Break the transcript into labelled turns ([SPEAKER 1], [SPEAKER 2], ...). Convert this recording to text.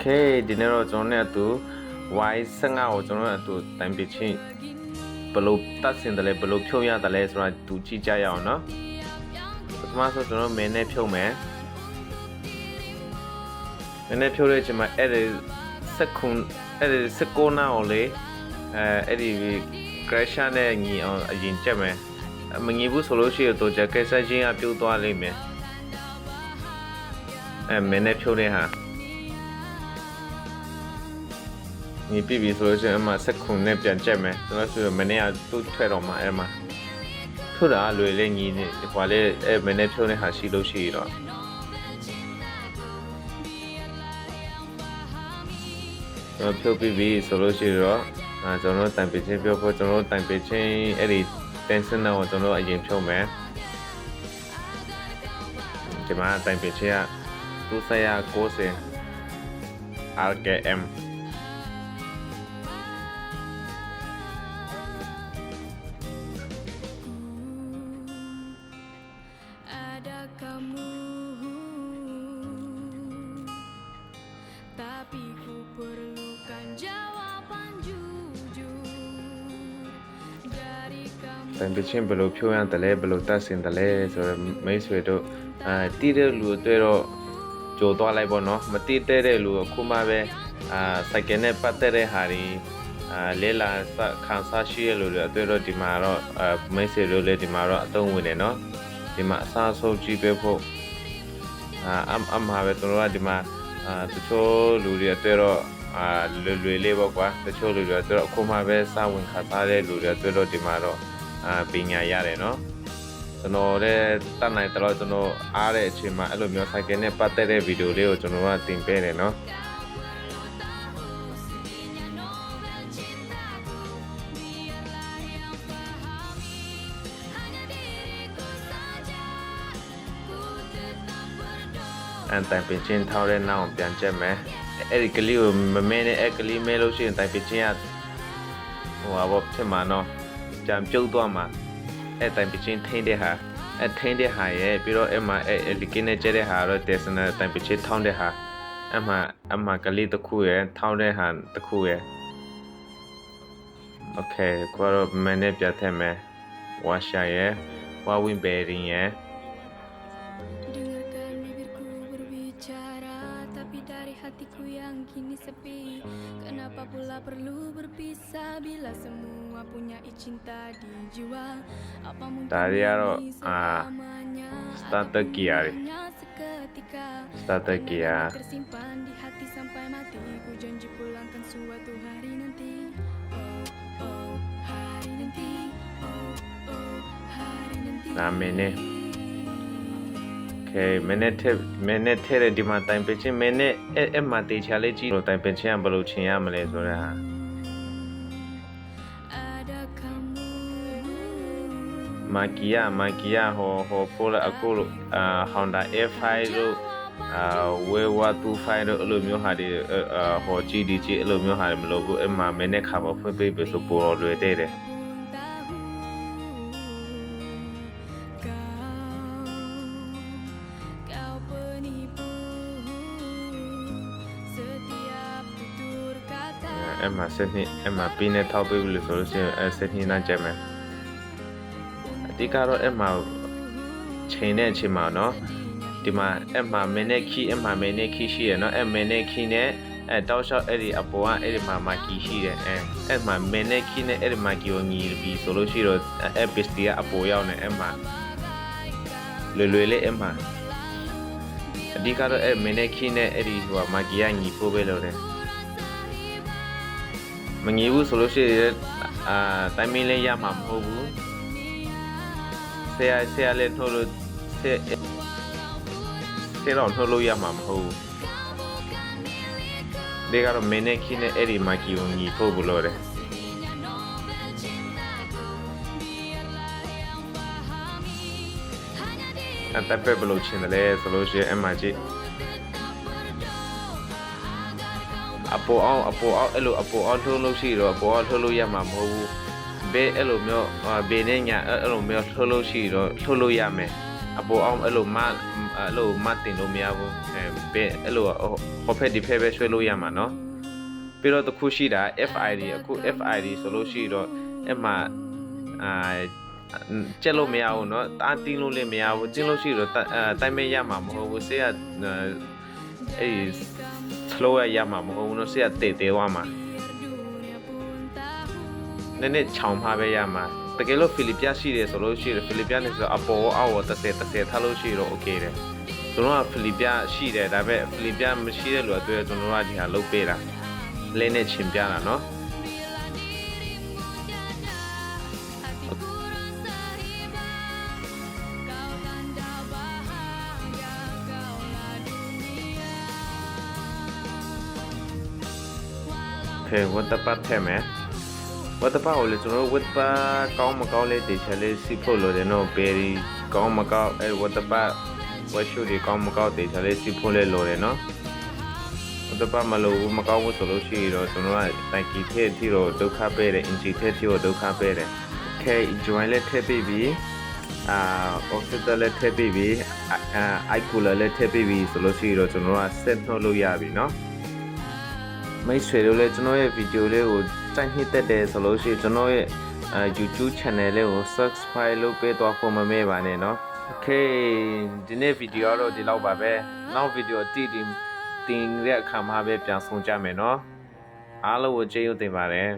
[SPEAKER 1] ဒီနေ့တော့ကျွန်တော်နဲ့အတူ Y15 ကိုကျွန်တော်နဲ့အတူတိုင်ပစ်ချင်းဘယ်လိုတတ်ဆင်တယ်လဲဘယ်လိုဖြုတ်ရတယ်လဲဆိုတာတူကြည့်ကြရအောင်နော်ပထမဆုံးကျွန်တော်မင်းနဲ့ဖြုတ်မယ်မင်းနဲ့ဖြုတ်တဲ့ချိန်မှာအဲ့ဒီ16နာကိုလေအဲ့ဒီ crash နဲ့ညီအောင်အရင်ချက်မယ်မငြိဘူးဆိုလို့ရှိရင်တော့ကြက်ကဲဆက်ချင်းအပြုတ်သွားလိမ့်မယ်မင်းနဲ့ဖြုတ်တဲ့ဟာညီပြီပြီဆိုလို့ရှိရင်အမှ16နဲ့ပြန်ချက်မယ်ကျွန်တော်ဆိုမနေ့ကသူ့ထွက်တော့မှအဲ့မှာဖြုတ်တာလွယ်လေးညီနေဒီကွာလေးအဲ့မင်းနဲ့ဖြုတ်တဲ့ဟာရှိလို့ရှိတော့ဖြုတ်ပြီဆိုလို့ရှိတော့ကျွန်တော်တိုင်ပင်ချင်းပြောဖို့ကျွန်တော်တိုင်ပင်ချင်းအဲ့ဒီ tension တော့ကျွန်တော်အရင်ဖြုတ်မယ်ဒီမှာတိုင်ပင်ချင်းက290 RKM
[SPEAKER 2] Tapi ku perlukan jawaban jujur dari kamu
[SPEAKER 1] တိုင်ပင်ချင်းဘယ်လိုဖြုတ်ရတယ်လဲဘယ်လိုတတ်ဆင်တယ်လဲဆိုတော့မိတ်ဆွေတို့တီးတဲ့လူတွေတော့ကြိုသွားလိုက်ပေါ့နော်မတီးတဲ့လူကခုမှပဲစိုက်ကယ်နဲ့ပတ်သက်တဲ့ဟာတွေလဲလာခံစားရှိရလို့တွေတော့ဒီမှာတော့မိတ်ဆွေတို့လည်းဒီမှာတော့အသုံးဝင်တယ်နော်ဒီမှာအစားဆုံးကြည့်ပေးဖို့အမှားပဲတို့ကဒီမှာတချို့လူတွေတော့လွယ်လေးပေါ့ကွာတချို့လူတွေတော့အခုမှပဲစာဝင်ခါစားတဲ့လူတွေတော့ဒီမှာတော့ပညာရတယ်နော်ကျွန်တော်လည်းတတ်နိုင်တော့ကျွန်တော်အားတဲ့အချိန်မှာအဲ့လိုမျိုးစိုက်ကယ်နဲ့ပတ်သက်တဲ့ဗီဒီယိုလေးကိုကျွန်တော်ကတင်ပေးတယ်နော်တိုင်ပင်ချင်းထောက်တဲ့နောက်ပြန်ချက်မယ်အဲ့ဒီကလေးကိုမမဲနဲ့အဲ့ကလေးမဲလို့ရှိရင်တိုင်ပင်ချင်းကဟိုဘောဖြစ်မှာနော်ပြန်ပြုတ်သွားမှာအဲ့တိုင်ပင်ချင်းထိန်းတဲ့ဟာအဲ့ထိန်းတဲ့ဟာရဲ့ပြီးတော့အဲ့မှာအဲ့ဒီကင်းနဲ့ကျတဲ့ဟာတော့ destination တိုင်ပင်ချင်းထောင်းတဲ့ဟာအမှကလေးတစ်ခုရဲ့ထောင်းတဲ့ဟာတစ်ခုရဲ့ okay ကိုတော့မနဲ့ပြတ်ထက်မယ်ဝါရှာရဲ့ဝါဝင်းဘယ်ရင်ရဲ့
[SPEAKER 2] Dengarkan bibirku berbicara Tapi dari hatiku yang kini sepi Kenapa pula perlu berpisah Bila semua punya cinta di jiwa Apa mungkin ini selamanya
[SPEAKER 1] starter gear
[SPEAKER 2] Hanya seketika
[SPEAKER 1] starter gear
[SPEAKER 2] Tersimpan di hati sampai mati Ku janji pulangkan suatu hari nanti Oh, hari nanti Oh, hari nanti
[SPEAKER 1] ဒါမင်းနဲ့မင်းနဲ့ထဲတဲ့ဒီမှာတိုင်ပင်ချင်းမင်းနဲ့အဲ့မှာတေချာလေးကြည့်လို့တိုင်ပင်ချင်းကဘယ်လိုချင်ရမလဲဆိုတော့ဟာမာကီယာဟိုပိုလာအခုHonda F5 လို့Wewa 25လို့အဲ့လိုမျိုးဟာတွေဟို GDG အဲ့လိုမျိုးဟာတွေမလို့ဘူးအဲ့မှာမင်းနဲ့ခါပါဖွင့်ပေးပြီဆိုပေါ်တော့လွယ်တဲ့တယ်အဲ့မှာစနေအဲ့မှာပြင်းနဲ့ထောက်ပေးလို့ဆိုလို့ရှိရင်စနေနာကြက်မယ်အတိကတော့အဲ့မှာချိန်တဲ့အချိန်မှာเนาะဒီမှာအဲ့မှာမင်းနဲ့ခီအဲ့မှာမင်းနဲ့ခီရှိရเนาะအဲ့မင်းနဲ့ခီနဲ့တောက်လျှောက်အဲ့ဒီအပေါ်ကအဲ့ဒီမှာမာကီရှိတယ်အဲ့မှာမင်းနဲ့ခီနဲ့အဲ့ဒီမာကီကိုညီပြီးဆိုလို့ရှိတော့အဲ့ပစ္စည်းကအပေါ်ရောက်နေအဲ့မှာလွယ်လေးအဲ့မှာအတိကတော့အဲ့မင်းနဲ့ခီနဲ့အဲ့ဒီဟိုမာကီကညီဖို့ပဲလို့တယ်မငြီးဘူးဆိုလို့ရှိရင်တိုင်းမင်းလေးရမှာမဟုတ်ဘူးဆရာလေးထုတ်လို့ဆရာတော့ထုတ်လို့ရမှာမဟုတ်ဘူးဒီကတော့မင်းနဲ့ခင်းနဲ့အဲ့ဒီမာကီကိုညီဖို့ဘူးလို့တယ်အဲ့တပ်ပဲဘလို့ချင်းတယ်ဆိုလို့ရှိရင်အမကြီးအပေါ်အောင်အဲ့လိုအပေါ်အောင်လှုပ်လို့ရှိတော့အပေါ်အောင်လှုပ်လို့ရမှာမဟုတ်ဘူးဘေးအဲ့လိုမျိုးဘေးနဲ့ညာအဲ့လိုမျိုးလှုပ်လို့ရှိတော့လှုပ်လို့ရမယ် အပေါ်အောင်အဲ့လိုမတင်လို့မရဘူးဘယ်အဲ့လိုဟောဖက်ဒီဖက်ပဲရွှေ့လို့ရမှာနော်ပြီးတော့တခုရှိတာ FID အခု FID ဆိုလို့ရှိတော့အဲ့မှာကျက်လို့မရဘူးเนาะတားတင်းလို့လည်းမရဘူးတင်းလို့ရှိတော့တိုင်မဲရမှာမဟုတ်ဘူးဆေးကအဲ့ slow ရမှာမဟုတ်ဘူးเนาะဆေးကတေသွားမှာနည်းနည်းချောင်မှာပဲရမှာတကယ်လို့ဖိလစ်ပြရှိတယ်ဆိုလို့ရှိတယ်ဖိလစ်ပြနဲ့ဆိုတော့အပေါ်အောက်30ထားလို့ရှိတော့ okay တယ်ကျွန်တော်ကဖိလစ်ပြရှိတယ်ဒါပေမဲ့ဖိလစ်ပြမရှိတဲ့လူအတွေ့ကျွန်တော်ကဒီဟာလုပ်ပေးတာလင်းနဲ့ချင်းပြတာเนาะโอเควัตถุปัจจัยไหมวัตถุปัจจัยเลยကျွန်တော်วัตถุปัจจัยကောင်းမကောင်းလေးတည်ချလေးစီဖို့လို့တယ်နော်ဘယ်ဒီကောင်းမကောင်းအဲวัตถุปัจจัยဝက်ရှုတွေကောင်းမကောင်းတည်ချလေးစီဖို့လဲလို့တယ်နော်วัตถุปัจจัยမလို့မကောင်းဘူးဆိုလို့ရှိရင်တော့ကျွန်တော်ကတိုင်ကီထည့်ပြီးတော့ဒုက္ခပေးတယ်အင်ဂျီထည့်ပြီးတော့ဒုက္ခပေးတယ်โอเค join လေးထည့်ပြီးပြီoffset လေးထည့်ပြီးပြီicooler လေးထည့်ပြီးပြီဆိုလို့ရှိရင်တော့ကျွန်တော်က set နှုတ်လို့ရပြီနော်မိတ်ဆွေတို့လည်းကျွန်တော်ရဲ့ဗီဒီယိုလေးကိုကြိုက်နှစ်သက်တယ်ဆိုလို့ရှိရင်ကျွန်တော်ရဲ့ YouTube channel လေးကို subscribe လုပ်ပေးသွားဖို့မမေ့ပါနဲ့เนาะ Okay ဒီနေ့ဗီဒီယိုတော့ဒီလောက်ပါပဲနောက်ဗီဒီယိုတင်တဲ့အခါမှာပဲပြန်ဆောင်ကြမယ်เนาะအားလုံးကိုကျေးဇူးတင်ပါတယ်